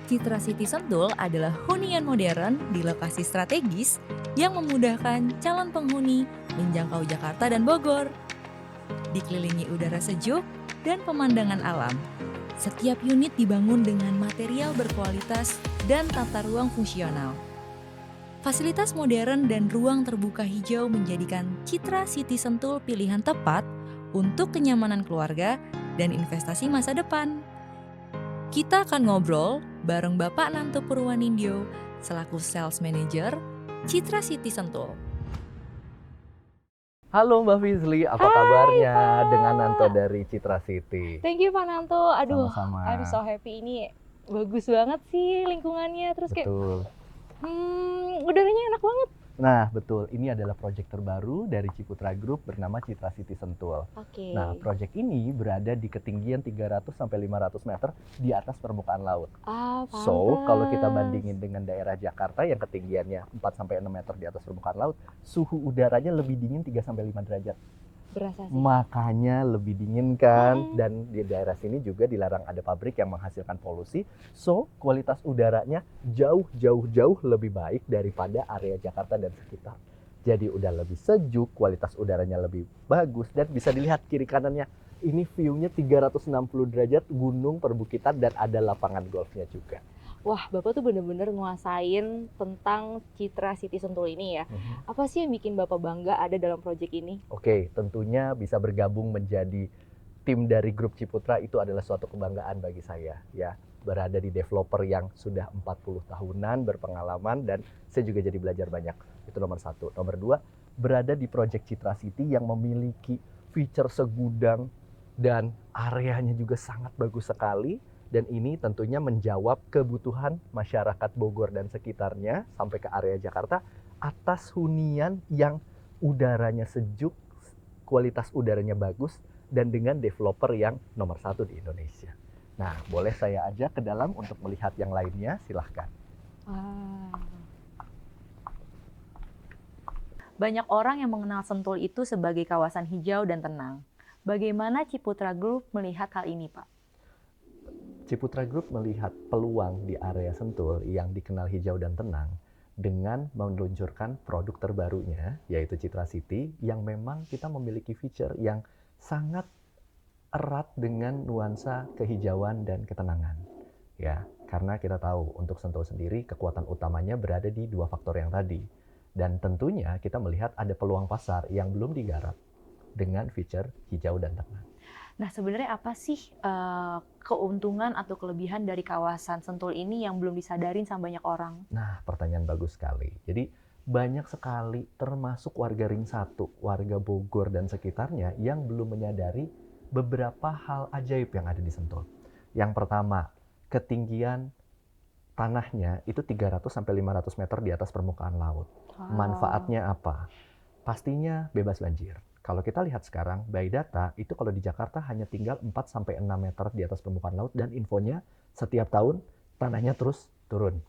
Citra City Sentul adalah hunian modern di lokasi strategis yang memudahkan calon penghuni menjangkau Jakarta dan Bogor. Dikelilingi udara sejuk dan pemandangan alam. Setiap unit dibangun dengan material berkualitas dan tata ruang fungsional. Fasilitas modern dan ruang terbuka hijau menjadikan Citra City Sentul pilihan tepat untuk kenyamanan keluarga dan investasi masa depan. Kita akan ngobrol bareng Bapak Nanto Purwanindyo selaku Sales Manager Citra City Sentul. Halo Mbak Fizli, apa Hai kabarnya dengan Nanto Pak, dari Citra City? thank you Pak Nanto. Sama-sama. Aduh so happy ini bagus banget sih lingkungannya. Terus kayak, Betul. udaranya enak banget. Nah, betul. Ini adalah proyek terbaru dari Ciputra Group bernama Citra City Sentul. Oke. Nah, proyek ini berada di ketinggian 300 sampai 500 meter di atas permukaan laut. So, kalau kita Pantes. bandingin dengan daerah Jakarta yang ketinggiannya 4 sampai 6 meter di atas permukaan laut, suhu udaranya lebih dingin 3 sampai 5 derajat. Berasa sih. Makanya lebih dingin kan, dan di daerah sini juga dilarang ada pabrik yang menghasilkan polusi, so kualitas udaranya jauh lebih baik daripada area Jakarta dan sekitar. Jadi udah lebih sejuk, kualitas udaranya lebih bagus, dan bisa dilihat kiri kanannya, ini view-nya 360 derajat, gunung, perbukitan, dan ada lapangan golfnya juga. Wah, Bapak tuh bener-bener nguasain tentang Citra City Sentul ini ya. Apa sih yang bikin Bapak bangga ada dalam proyek ini? Oke, tentunya bisa bergabung menjadi tim dari grup Ciputra itu adalah suatu kebanggaan bagi saya ya. Berada di developer yang sudah 40 tahunan berpengalaman dan saya juga jadi belajar banyak. Itu nomor satu. Nomor dua, berada di Project Citra City yang memiliki feature segudang dan areanya juga sangat bagus sekali. Dan ini tentunya menjawab kebutuhan masyarakat Bogor dan sekitarnya sampai ke area Jakarta atas hunian yang udaranya sejuk, kualitas udaranya bagus, dan dengan developer yang nomor satu di Indonesia. Nah, boleh saya ajak ke dalam untuk melihat yang lainnya? Silahkan. Banyak orang yang mengenal Sentul itu sebagai kawasan hijau dan tenang. Bagaimana Ciputra Group melihat hal ini, Pak? Ciputra Group melihat peluang di area Sentul yang dikenal hijau dan tenang dengan meluncurkan produk terbarunya, yaitu Citra City, yang memang kita memiliki feature yang sangat erat dengan nuansa kehijauan dan ketenangan. Ya, karena kita tahu untuk Sentul sendiri kekuatan utamanya berada di dua faktor yang tadi. Dan tentunya kita melihat ada peluang pasar yang belum digarap dengan feature hijau dan tenang. Nah, sebenarnya apa sih keuntungan atau kelebihan dari kawasan Sentul ini yang belum disadarin sama banyak orang? Nah, pertanyaan bagus sekali. Jadi banyak sekali termasuk warga Ring 1, warga Bogor dan sekitarnya yang belum menyadari beberapa hal ajaib yang ada di Sentul. Yang pertama, ketinggian tanahnya itu 300 sampai 500 meter di atas permukaan laut. Manfaatnya apa? Pastinya bebas banjir. Kalau kita lihat sekarang, by data, itu kalau di Jakarta hanya tinggal 4 sampai 6 meter di atas permukaan laut dan infonya setiap tahun tanahnya terus turun.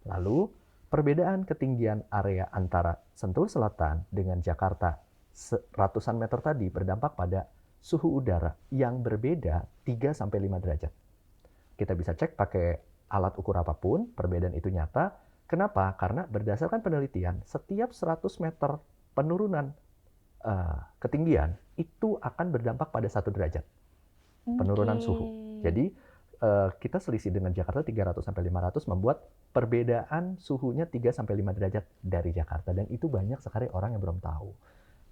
Lalu, perbedaan ketinggian area antara Sentul Selatan dengan Jakarta ratusan meter tadi berdampak pada suhu udara yang berbeda 3 sampai 5 derajat. Kita bisa cek pakai alat ukur apapun, perbedaan itu nyata. Kenapa? Karena berdasarkan penelitian, setiap 100 meter penurunan ketinggian itu akan berdampak pada 1 derajat penurunan suhu. Jadi kita selisih dengan Jakarta 300 sampai 500 membuat perbedaan suhunya 3 sampai 5 derajat dari Jakarta, dan itu banyak sekali orang yang belum tahu.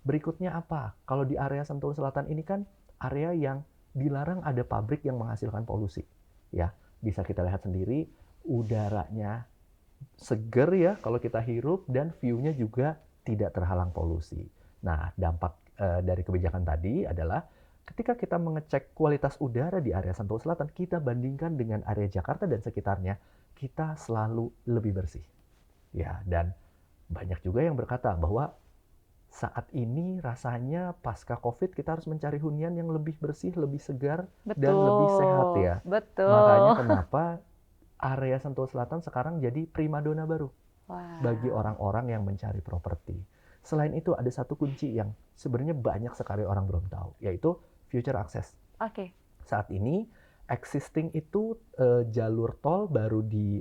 Berikutnya apa? Kalau di area Sentul Selatan ini kan area yang dilarang ada pabrik yang menghasilkan polusi. Ya, bisa kita lihat sendiri udaranya seger ya kalau kita hirup, dan view-nya juga tidak terhalang polusi. Nah, dampak dari kebijakan tadi adalah ketika kita mengecek kualitas udara di area Sentul Selatan, kita bandingkan dengan area Jakarta dan sekitarnya, kita selalu lebih bersih. Ya, dan banyak juga yang berkata bahwa saat ini rasanya pasca COVID kita harus mencari hunian yang lebih bersih, lebih segar, dan lebih sehat ya. Betul. Makanya kenapa area Sentul Selatan sekarang jadi primadona baru bagi orang-orang yang mencari properti. Selain itu ada satu kunci yang sebenarnya banyak sekali orang belum tahu, yaitu future access. Oke. Saat ini Existing itu jalur tol baru di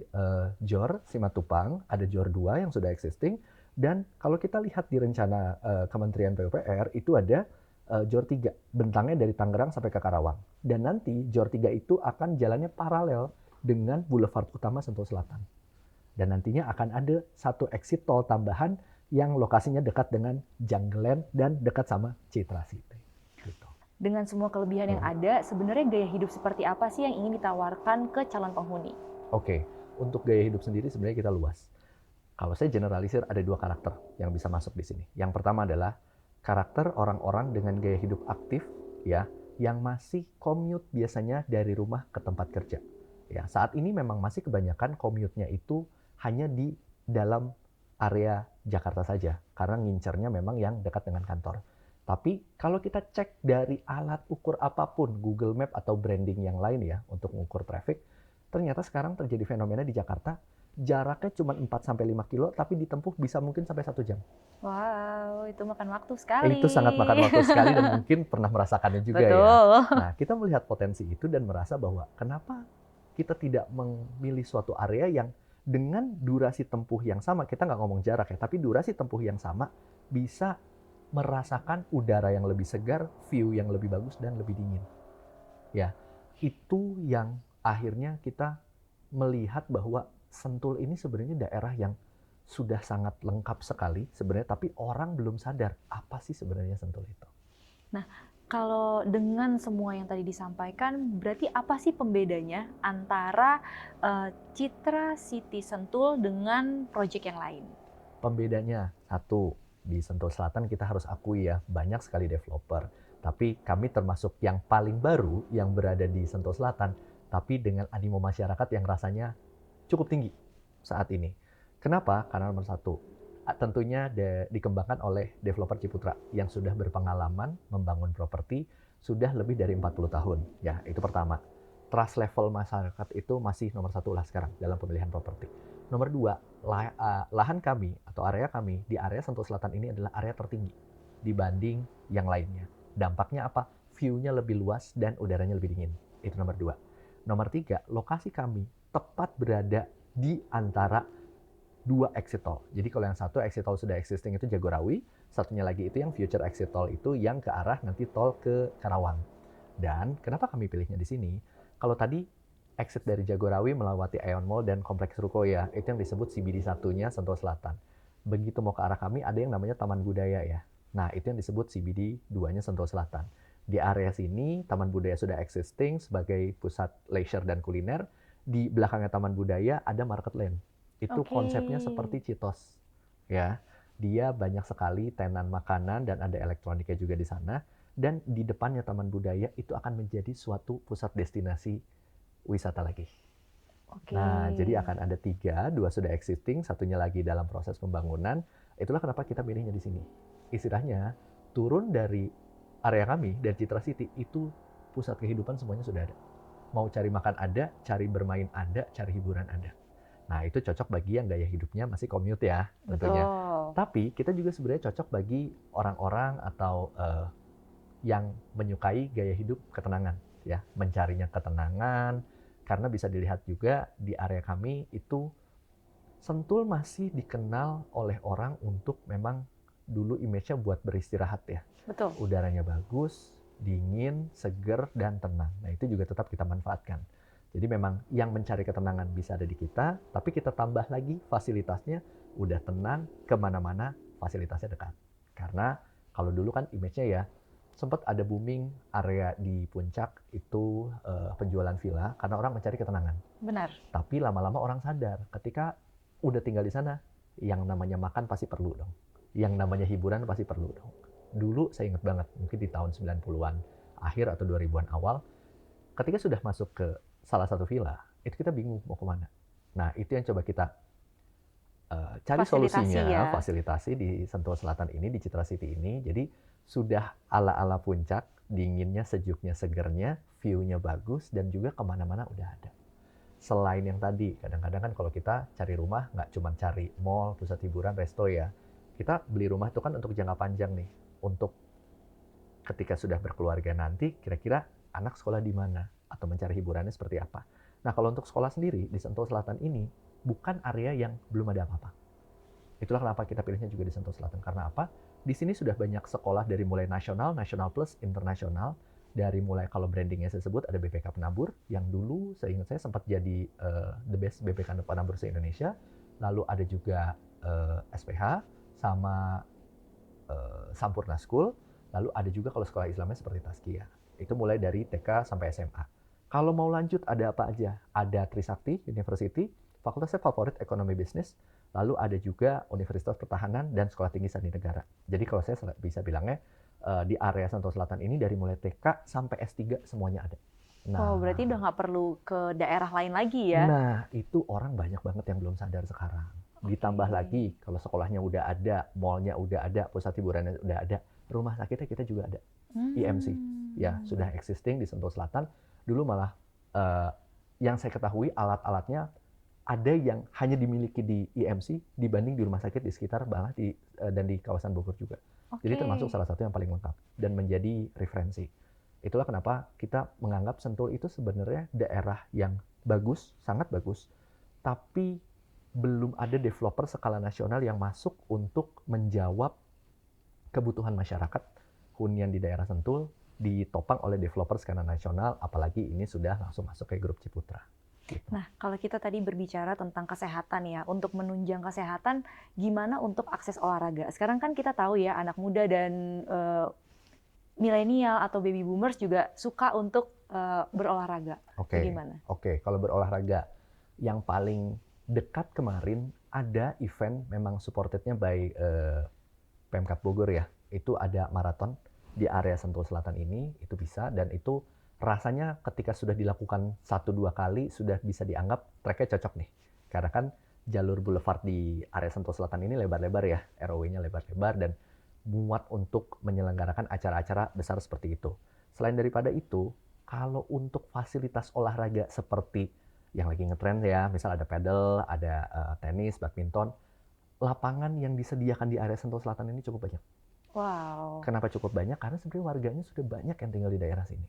Jor Simatupang, ada Jor 2 yang sudah existing, dan kalau kita lihat di rencana Kementerian PUPR itu ada Jor 3, bentangnya dari Tangerang sampai ke Karawang. Dan nanti Jor 3 itu akan jalannya paralel dengan Boulevard Utama Sentul Selatan. Dan nantinya akan ada satu exit tol tambahan yang lokasinya dekat dengan Jungleland dan dekat sama Citra City. Gitu. Dengan semua kelebihan yang ada, sebenarnya gaya hidup seperti apa sih yang ingin ditawarkan ke calon penghuni? Oke, untuk gaya hidup sendiri sebenarnya kita luas. Kalau saya generalisir ada 2 karakter yang bisa masuk di sini. Yang pertama adalah karakter orang-orang dengan gaya hidup aktif, ya, yang masih commute biasanya dari rumah ke tempat kerja. Ya, saat ini memang masih kebanyakan commute-nya itu hanya di dalam area Jakarta saja, karena ngincernya memang yang dekat dengan kantor. Tapi kalau kita cek dari alat ukur apapun, Google Map atau branding yang lain ya, untuk mengukur traffic, ternyata sekarang terjadi fenomena di Jakarta, jaraknya cuma 4-5 kilo, tapi ditempuh bisa mungkin sampai 1 jam. Wow, itu makan waktu sekali. Itu sangat makan waktu sekali dan mungkin pernah merasakannya juga ya. Betul. Nah, kita melihat potensi itu dan merasa bahwa kenapa kita tidak memilih suatu area yang dengan durasi tempuh yang sama, kita nggak ngomong jarak ya, tapi durasi tempuh yang sama bisa merasakan udara yang lebih segar, view yang lebih bagus dan lebih dingin. Ya, itu yang akhirnya kita melihat bahwa Sentul ini sebenarnya daerah yang sudah sangat lengkap sekali sebenarnya, tapi orang belum sadar apa sih sebenarnya Sentul itu. Nah, kalau dengan semua yang tadi disampaikan, berarti apa sih pembedanya antara Citra City Sentul dengan proyek yang lain? Pembedanya, satu, di Sentul Selatan kita harus akui ya, banyak sekali developer. Tapi kami termasuk yang paling baru yang berada di Sentul Selatan, tapi dengan animo masyarakat yang rasanya cukup tinggi saat ini. Kenapa? Karena nomor satu, tentunya dikembangkan oleh developer Ciputra yang sudah berpengalaman membangun properti sudah lebih dari 40 tahun. Ya, itu pertama. Trust level masyarakat itu masih nomor satu lah sekarang dalam pemilihan properti. Nomor dua, lahan kami atau area kami di area Sentul Selatan ini adalah area tertinggi dibanding yang lainnya. Dampaknya apa? View-nya lebih luas dan udaranya lebih dingin. Itu nomor dua. Nomor tiga, lokasi kami tepat berada di antara 2 exit tol. Jadi kalau yang satu exit tol sudah existing itu Jagorawi, satunya lagi itu yang future exit tol itu yang ke arah nanti tol ke Karawang. Dan kenapa kami pilihnya di sini? Kalau tadi exit dari Jagorawi melewati Aeon Mall dan Kompleks Rukoya, itu yang disebut CBD satunya Sentul Selatan. Begitu mau ke arah kami ada yang namanya Taman Budaya ya. Nah, itu yang disebut CBD 2-nya Sentul Selatan. Di area sini Taman Budaya sudah existing sebagai pusat leisure dan kuliner. Di belakangnya Taman Budaya ada Market Lane. Itu konsepnya seperti Citos. Ya. Dia banyak sekali tenan makanan dan ada elektroniknya juga di sana. Dan di depannya Taman Budaya itu akan menjadi suatu pusat destinasi wisata lagi. Nah, jadi akan ada 3, 2 sudah existing, satunya lagi dalam proses pembangunan. Itulah kenapa kita milihnya di sini. Istilahnya, turun dari area kami, dari Citra City, itu pusat kehidupan semuanya sudah ada. Mau cari makan ada, cari bermain ada, cari hiburan ada. Nah, itu cocok bagi yang gaya hidupnya masih commute ya, tentunya. Betul. Tapi kita juga sebenarnya cocok bagi orang-orang atau yang menyukai gaya hidup ketenangan, ya, mencarinya ketenangan, karena bisa dilihat juga di area kami itu Sentul masih dikenal oleh orang untuk memang dulu image-nya buat beristirahat ya. Betul. Udaranya bagus, dingin, seger, dan tenang. Nah, itu juga tetap kita manfaatkan. Jadi memang yang mencari ketenangan bisa ada di kita, tapi kita tambah lagi fasilitasnya, udah tenang, kemana-mana fasilitasnya dekat. Karena kalau dulu kan image-nya ya, sempat ada booming area di puncak itu penjualan villa karena orang mencari ketenangan. Benar. Tapi lama-lama orang sadar ketika udah tinggal di sana, yang namanya makan pasti perlu dong. Yang namanya hiburan pasti perlu dong. Dulu saya ingat banget, mungkin di tahun 90-an akhir atau 2000-an awal, ketika sudah masuk ke salah satu villa, itu kita bingung mau kemana. Nah, itu yang coba kita cari solusinya, ya. fasilitasi di Sentul Selatan ini, di Citra City ini. Jadi sudah ala-ala puncak, dinginnya, sejuknya, segernya, view-nya bagus, dan juga kemana-mana udah ada. Selain yang tadi, kadang-kadang kan kalau kita cari rumah, nggak cuma cari mall, pusat hiburan, resto ya. Kita beli rumah itu kan untuk jangka panjang nih. Untuk ketika sudah berkeluarga nanti, kira-kira anak sekolah di mana? atau mencari hiburannya seperti apa. Nah, kalau untuk sekolah sendiri di Sentul Selatan ini bukan area yang belum ada apa-apa. Itulah kenapa kita pilihnya juga di Sentul Selatan. Karena apa? Di sini sudah banyak sekolah dari mulai nasional, nasional plus, internasional. Dari mulai kalau brandingnya saya sebut ada BPK Penabur yang dulu seingat saya sempat jadi the best BPK Penabur se-Indonesia. Lalu ada juga SPH sama Sampurna School. Lalu ada juga kalau sekolah Islamnya seperti Tazkiyah. Itu mulai dari TK sampai SMA. Kalau mau lanjut ada apa aja? Ada Trisakti University, fakultas saya favorit ekonomi bisnis, lalu ada juga Universitas Pertahanan dan Sekolah Tinggi Sandi Negara. Jadi kalau saya bisa bilangnya di area Sentul Selatan ini dari mulai TK sampai S3 semuanya ada. Oh, berarti udah nggak perlu ke daerah lain lagi ya? Nah, itu orang banyak banget yang belum sadar sekarang. Ditambah lagi, kalau sekolahnya udah ada, mallnya udah ada, pusat hiburannya udah ada, rumah sakitnya kita juga ada. IMC, ya sudah existing di Sentul Selatan. Dulu malah yang saya ketahui alat-alatnya ada yang hanya dimiliki di IMC dibanding di rumah sakit di sekitar malah dan di kawasan Bogor juga. Jadi termasuk salah satu yang paling lengkap dan menjadi referensi. Itulah kenapa kita menganggap Sentul itu sebenarnya daerah yang bagus, sangat bagus, tapi belum ada developer skala nasional yang masuk untuk menjawab kebutuhan masyarakat hunian di daerah Sentul ditopang oleh developer skala nasional, apalagi ini sudah langsung masuk ke grup Ciputra. Gitu. Nah, kalau kita tadi berbicara tentang kesehatan ya, untuk menunjang kesehatan, gimana untuk akses olahraga? Sekarang kan kita tahu ya, anak muda dan milenial atau baby boomers juga suka untuk berolahraga. Gimana? Oke, kalau berolahraga, yang paling dekat kemarin ada event memang supportednya by Pemkab Bogor ya, itu ada maraton di area Sentul Selatan ini, itu bisa, dan itu rasanya ketika sudah dilakukan 1-2 kali sudah bisa dianggap treknya cocok nih. Karena kan jalur boulevard di area Sentul Selatan ini lebar-lebar ya, ROW-nya lebar-lebar dan muat untuk menyelenggarakan acara-acara besar seperti itu. Selain daripada itu, kalau untuk fasilitas olahraga seperti yang lagi ngetrend ya, misal ada paddle, ada tenis, badminton, lapangan yang disediakan di area Sentul Selatan ini cukup banyak. Wow. Kenapa cukup banyak? Karena sebenarnya warganya sudah banyak yang tinggal di daerah sini.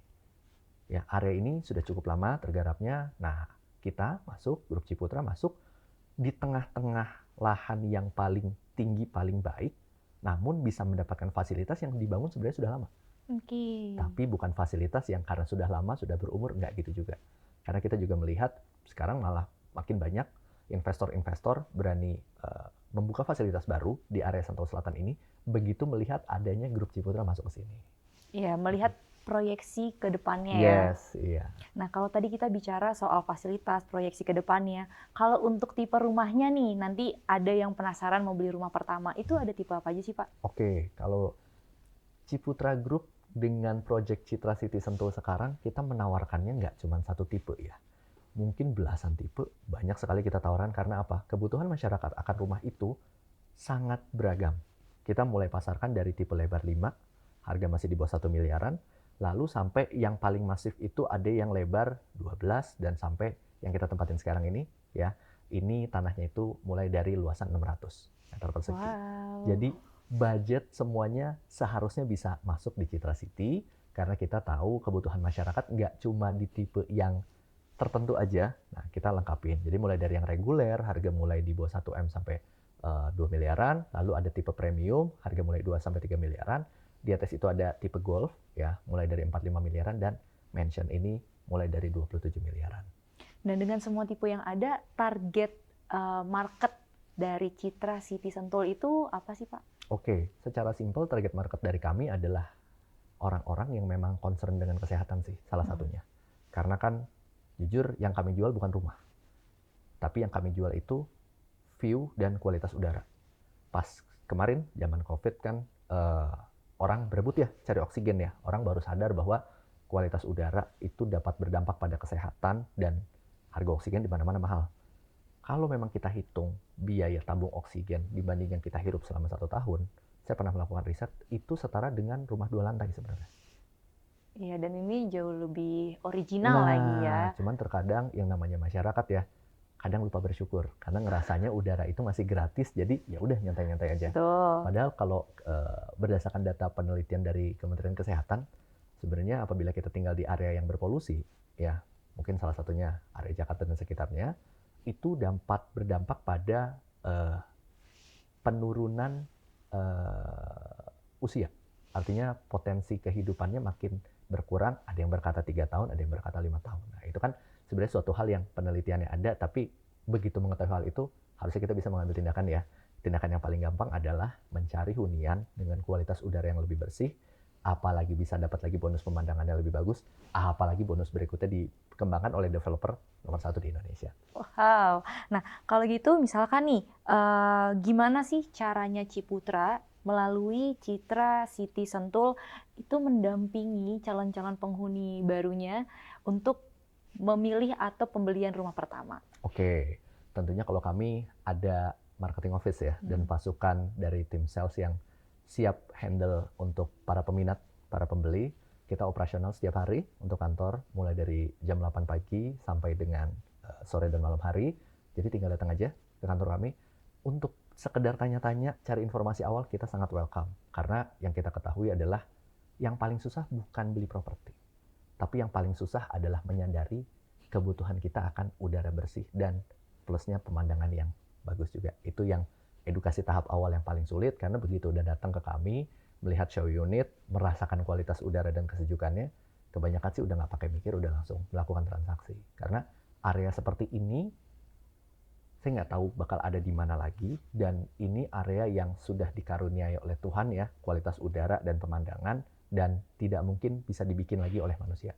Ya, area ini sudah cukup lama tergarapnya. Nah, kita masuk, grup Ciputra masuk di tengah-tengah lahan yang paling tinggi, paling baik, namun bisa mendapatkan fasilitas yang dibangun sebenarnya sudah lama. Tapi bukan fasilitas yang karena sudah lama, sudah berumur, enggak gitu juga. Karena kita juga melihat sekarang malah makin banyak investor-investor berani membuka fasilitas baru di area Sentul Selatan ini begitu melihat adanya grup Ciputra masuk ke sini. Iya, melihat proyeksi ke depannya ya. Yes, iya. Nah, kalau tadi kita bicara soal fasilitas, proyeksi ke depannya, kalau untuk tipe rumahnya nih, nanti ada yang penasaran mau beli rumah pertama, itu ada tipe apa aja sih, Pak? Oke, kalau Ciputra Group dengan proyek Citra City Sentul sekarang, kita menawarkannya nggak cuma satu tipe ya. Mungkin belasan tipe, banyak sekali kita tawarkan karena apa? Kebutuhan masyarakat akan rumah itu sangat beragam. Kita mulai pasarkan dari tipe lebar 5, harga masih di bawah 1 miliaran, lalu sampai yang paling masif itu ada yang lebar 12 dan sampai yang kita tempatin sekarang ini ya. Ini tanahnya itu mulai dari luasan 600 meter persegi. Wow. Jadi budget semuanya seharusnya bisa masuk di Citra City karena kita tahu kebutuhan masyarakat nggak cuma di tipe yang tertentu aja. Nah, kita lengkapin. Jadi mulai dari yang reguler, harga mulai di bawah 1 M sampai 2 miliaran, lalu ada tipe premium, harga mulai 2 sampai 3 miliaran. Di atas itu ada tipe golf ya, mulai dari 4-5 miliaran dan mansion ini mulai dari 27 miliaran. Dan dengan semua tipe yang ada, target market dari Citra City Sentul itu apa sih, Pak? Oke, secara simpel target market dari kami adalah orang-orang yang memang concern dengan kesehatan sih, salah satunya. Karena kan jujur yang kami jual bukan rumah. Tapi yang kami jual itu view dan kualitas udara. Pas kemarin zaman Covid kan orang berebut ya cari oksigen ya. Orang baru sadar bahwa kualitas udara itu dapat berdampak pada kesehatan dan harga oksigen di mana-mana mahal. Kalau memang kita hitung biaya tabung oksigen dibanding yang kita hirup selama 1 tahun, saya pernah melakukan riset, itu setara dengan rumah 2 lantai sebenarnya. Iya, dan ini jauh lebih original lagi ya. Cuman terkadang yang namanya masyarakat ya, kadang lupa bersyukur karena ngerasanya udara itu masih gratis, jadi ya udah nyantai-nyantai aja. Betul. Padahal kalau berdasarkan data penelitian dari Kementerian Kesehatan, sebenarnya apabila kita tinggal di area yang berpolusi, ya mungkin salah satunya area Jakarta dan sekitarnya, itu berdampak pada penurunan usia. Artinya potensi kehidupannya makin berkurang, ada yang berkata 3 tahun, ada yang berkata 5 tahun. Nah, itu kan sebenarnya suatu hal yang penelitiannya ada, tapi begitu mengetahui hal itu, harusnya kita bisa mengambil tindakan ya. Tindakan yang paling gampang adalah mencari hunian dengan kualitas udara yang lebih bersih, apalagi bisa dapat lagi bonus pemandangan yang lebih bagus, apalagi bonus berikutnya dikembangkan oleh developer nomor 1 di Indonesia. Wow. Nah, kalau gitu misalkan nih, gimana sih caranya Ciputra melalui Citra City Sentul itu mendampingi calon-calon penghuni barunya untuk memilih atau pembelian rumah pertama? Oke, tentunya kalau kami ada marketing office ya, dan pasukan dari tim sales yang siap handle untuk para peminat, para pembeli. Kita operasional setiap hari untuk kantor, mulai dari jam 8 pagi sampai dengan sore dan malam hari. Jadi tinggal datang aja ke kantor kami. Untuk sekedar tanya-tanya, cari informasi awal, kita sangat welcome. Karena yang kita ketahui adalah yang paling susah bukan beli properti. Tapi yang paling susah adalah menyadari kebutuhan kita akan udara bersih dan plusnya pemandangan yang bagus juga. Itu yang edukasi tahap awal yang paling sulit, karena begitu udah datang ke kami, melihat show unit, merasakan kualitas udara dan kesejukannya, kebanyakan sih udah nggak pakai mikir, udah langsung melakukan transaksi. Karena area seperti ini, saya nggak tahu bakal ada di mana lagi, dan ini area yang sudah dikaruniai oleh Tuhan ya, kualitas udara dan pemandangan, dan tidak mungkin bisa dibikin lagi oleh manusia.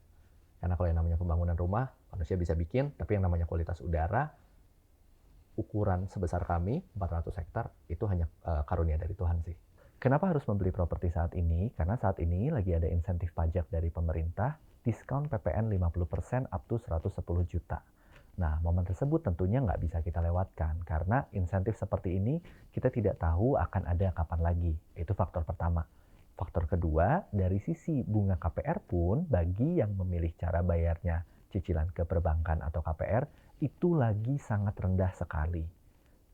Karena kalau yang namanya pembangunan rumah, manusia bisa bikin, tapi yang namanya kualitas udara, ukuran sebesar kami, 400 hektar, itu hanya karunia dari Tuhan sih. Kenapa harus membeli properti saat ini? Karena saat ini lagi ada insentif pajak dari pemerintah, diskon PPN 50% up to 110 juta. Nah, momen tersebut tentunya nggak bisa kita lewatkan, karena insentif seperti ini kita tidak tahu akan ada kapan lagi. Itu faktor pertama. Faktor kedua, dari sisi bunga KPR pun, bagi yang memilih cara bayarnya cicilan ke perbankan atau KPR, itu lagi sangat rendah sekali.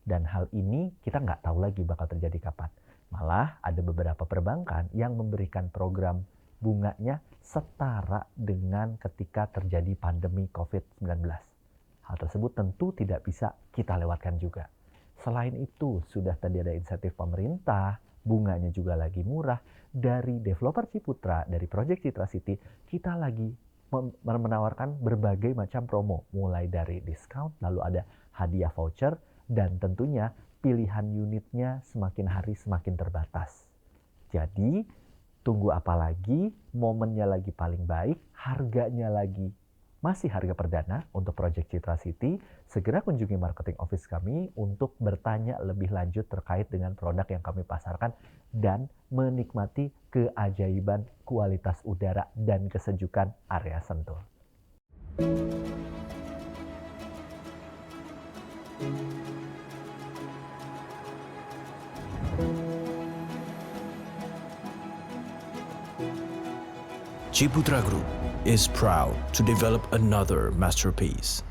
Dan hal ini kita nggak tahu lagi bakal terjadi kapan. Malah ada beberapa perbankan yang memberikan program bunganya setara dengan ketika terjadi pandemi COVID-19. Hal tersebut tentu tidak bisa kita lewatkan juga. Selain itu, sudah tadi ada insentif pemerintah, bunganya juga lagi murah. Dari developer Ciputra, dari Project Citra City, kita lagi menawarkan berbagai macam promo. Mulai dari diskon, lalu ada hadiah voucher, dan tentunya pilihan unitnya semakin hari semakin terbatas. Jadi, tunggu apa lagi, momennya lagi paling baik, harganya lagi masih harga perdana untuk Project Citra City. Segera kunjungi marketing office kami untuk bertanya lebih lanjut terkait dengan produk yang kami pasarkan dan menikmati keajaiban kualitas udara dan kesejukan area Sentul. Ciputra Group is proud to develop another masterpiece.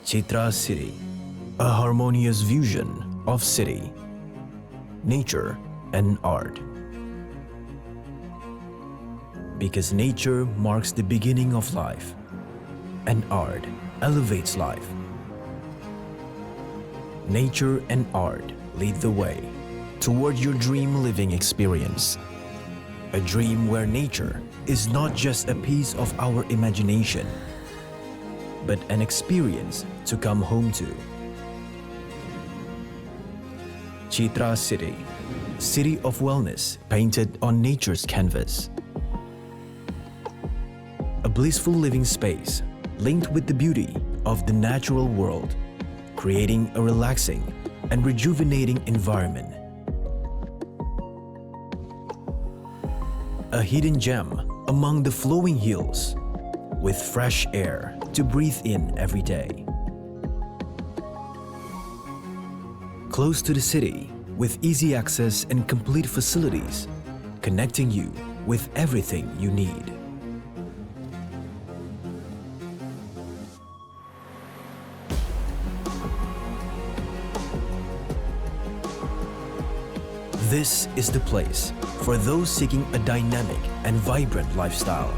Citra City, a harmonious vision of city, nature, and art. Because nature marks the beginning of life, and art elevates life. Nature and art lead the way toward your dream living experience. A dream where nature is not just a piece of our imagination, but an experience to come home to. Citra City, city of wellness painted on nature's canvas. A blissful living space linked with the beauty of the natural world, creating a relaxing and rejuvenating environment. A hidden gem among the flowing hills, with fresh air to breathe in every day. Close to the city, with easy access and complete facilities, connecting you with everything you need. This is the place for those seeking a dynamic and vibrant lifestyle.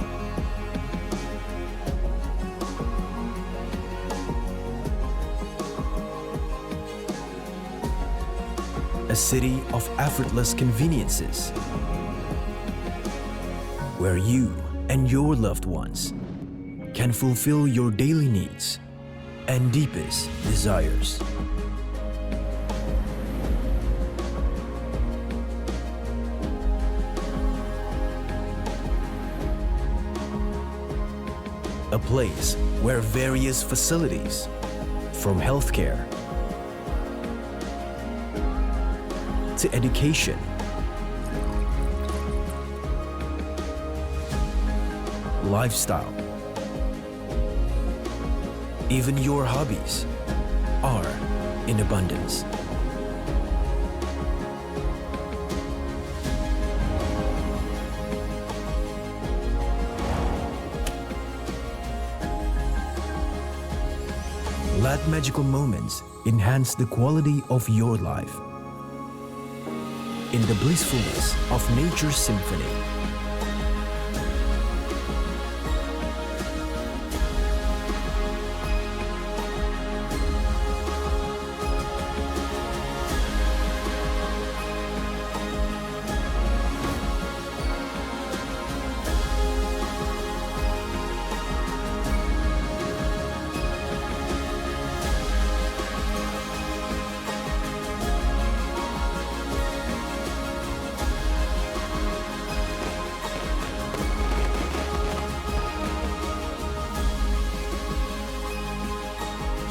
A city of effortless conveniences, where you and your loved ones can fulfill your daily needs and deepest desires. A place where various facilities, from healthcare to education, lifestyle, even your hobbies, are in abundance. Let magical moments enhance the quality of your life in the blissfulness of nature's symphony.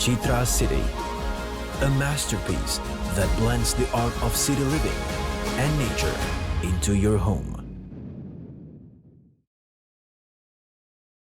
Chitra City, a masterpiece that blends the art of city living and nature into your home.